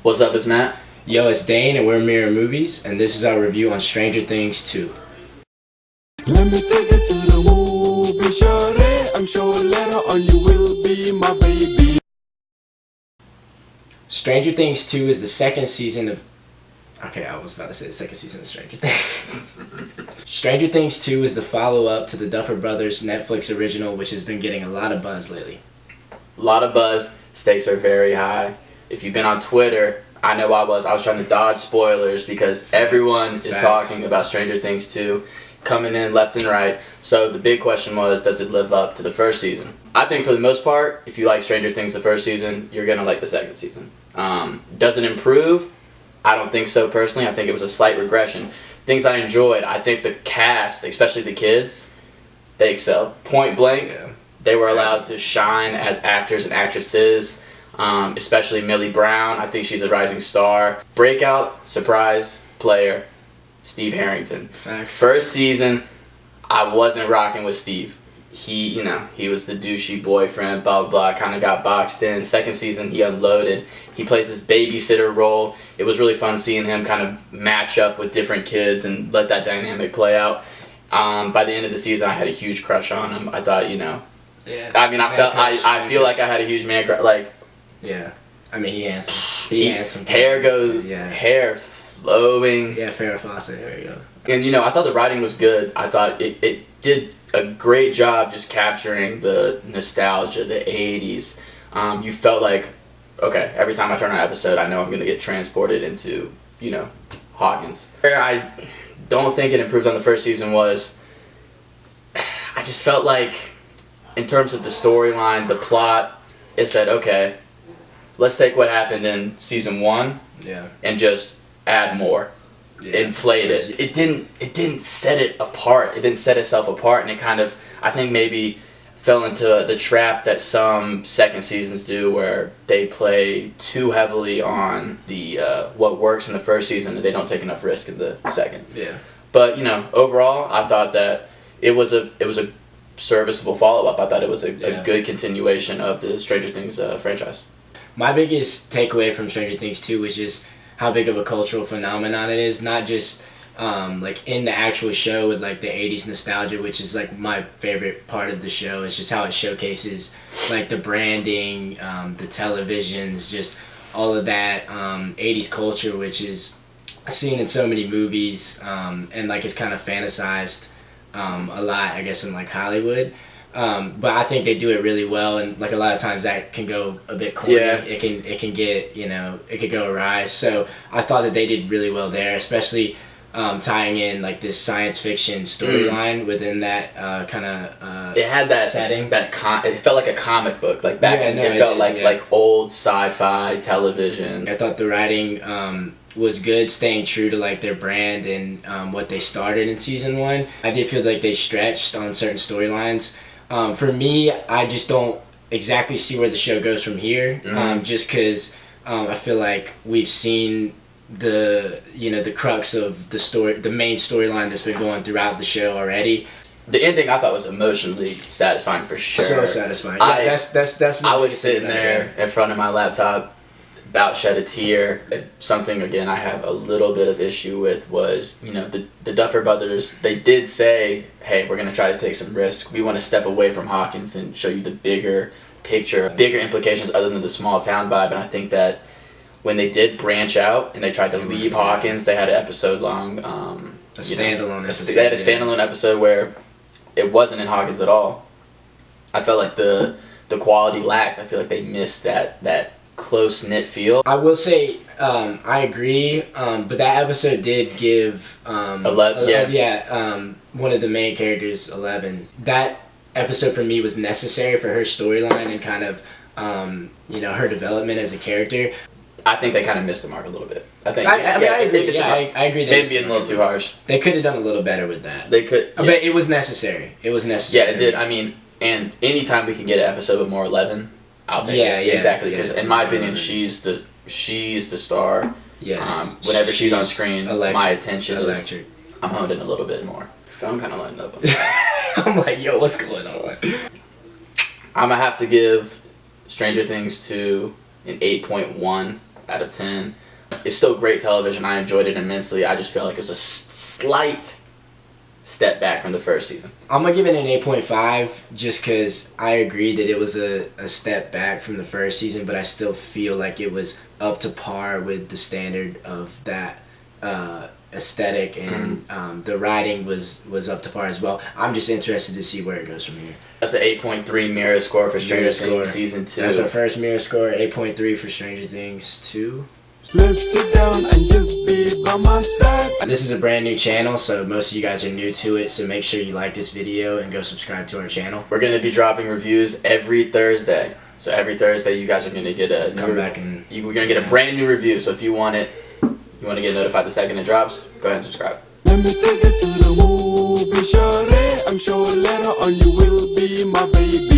What's up, it's Matt. Yo, it's Dane, and we're Meera Movies, and this is our review on Stranger Things 2. Let me take you to the movie, shorty. I'm sure later on you will be my baby. Stranger Things 2 is the second season of... Okay, I was about to say the second season of Stranger Things. Stranger Things 2 is the follow-up to the Duffer Brothers Netflix original, which has been getting a lot of buzz lately. A lot of buzz. Stakes are very high. If you've been on Twitter, I know I was trying to dodge spoilers because everyone is talking about Stranger Things 2 coming in left and right. So the big question was, does it live up to the first season? I think for the most part, if you like Stranger Things the first season, you're going to like the second season. Does it improve? I don't think so personally. I think it was a slight regression. Things I enjoyed, I think the cast, especially the kids, they excelled. Point blank, they were allowed to shine as actors and actresses. Especially Millie Brown. I think she's a rising star. Breakout, surprise player, Steve Harrington. Facts. First season, I wasn't rocking with Steve. He was the douchey boyfriend, blah, blah, blah, kind of got boxed in. Second season, he unloaded. He plays this babysitter role. It was really fun seeing him kind of match up with different kids and let that dynamic play out. By the end of the season, I had a huge crush on him. I thought, Yeah. I mean, I feel like I had a huge man crush, like, yeah, I mean, he handsome. Hair flowing. Yeah, Farrah Fawcett, there you go. And I thought the writing was good. I thought it did a great job just capturing the nostalgia, the 80s. You felt like, okay, every time I turn on an episode, I know I'm going to get transported into, Hawkins. Where I don't think it improved on the first season was, I just felt like, in terms of the storyline, the plot, it said, okay, let's take what happened in season 1 and just add more. Inflate it. It didn't set it apart. It didn't set itself apart, and it kind of, I think, maybe fell into the trap that some second seasons do, where they play too heavily on the what works in the first season and they don't take enough risk in the second. Yeah. But overall, I thought that it was a serviceable follow-up. I thought it was a good continuation of the Stranger Things franchise. My biggest takeaway from Stranger Things 2 was just how big of a cultural phenomenon it is, not just like in the actual show with like the 80s nostalgia, which is like my favorite part of the show. It's just how it showcases like the branding, the televisions, just all of that 80s culture, which is seen in so many movies, and like it's kind of fantasized a lot, I guess, in like Hollywood. But I think they do it really well, and like a lot of times that can go a bit corny. Yeah. It can get, it could go awry. So I thought that they did really well there, especially tying in like this science fiction storyline within that kind of it had that setting. It felt like a comic book, like back in. It felt like old sci-fi television. I thought the writing was good, staying true to like their brand and what they started in season 1. I did feel like they stretched on certain storylines. For me, I just don't exactly see where the show goes from here. Just because I feel like we've seen the crux of the story, the main storyline that's been going throughout the show already. The ending I thought was emotionally satisfying for sure. So satisfying. Yeah, that's. I was sitting there in front of my laptop, about shed a tear. Something again I have a little bit of issue with was the Duffer Brothers. They did say, hey, we're gonna try to take some risk. We want to step away from Hawkins and show you the bigger picture, bigger implications other than the small town vibe. And I think that when they did branch out and they tried to leave Hawkins, they had an episode long a standalone episode. They had a standalone episode where it wasn't in Hawkins at all. I felt like the quality lacked. I feel like they missed that close-knit feel. I will say, I agree, but that episode did give one of the main characters, 11. That episode for me was necessary for her storyline and kind of her development as a character. I think they kind of missed the mark a little bit. I agree. I agree. Maybe being a little too harsh. They could have done a little better with that. They could, but it was necessary. It was necessary. Yeah, it did. I mean, and anytime we can get an episode with more 11, I'll take it. Exactly. Because in my opinion, she's the star. Yeah. Whenever she's on screen, my attention is. I'm honed in a little bit more. Phone kind of lighting up. I'm like, yo, what's going on? I'm gonna have to give Stranger Things 2 an 8.1 out of 10. It's still great television. I enjoyed it immensely. I just feel like it was a slight step back from the first season. I'm going to give it an 8.5 just because I agree that it was a step back from the first season, but I still feel like it was up to par with the standard of that aesthetic, and the writing was up to par as well. I'm just interested to see where it goes from here. That's an 8.3 Meera score for Stranger Things Season 2. That's our first Meera score, 8.3 for Stranger Things 2. Let's sit down and just be by my side. This is a brand new channel, so most of you guys are new to it, so make sure you like this video and go subscribe to our channel. We're going to be dropping reviews every Thursday. So every Thursday you guys are going to get a Come back and we're going to get a brand new review. So if you want it, you want to get notified the second it drops, go ahead and subscribe. Let me take you to the movie, shawty. I'm sure later on you will be my baby.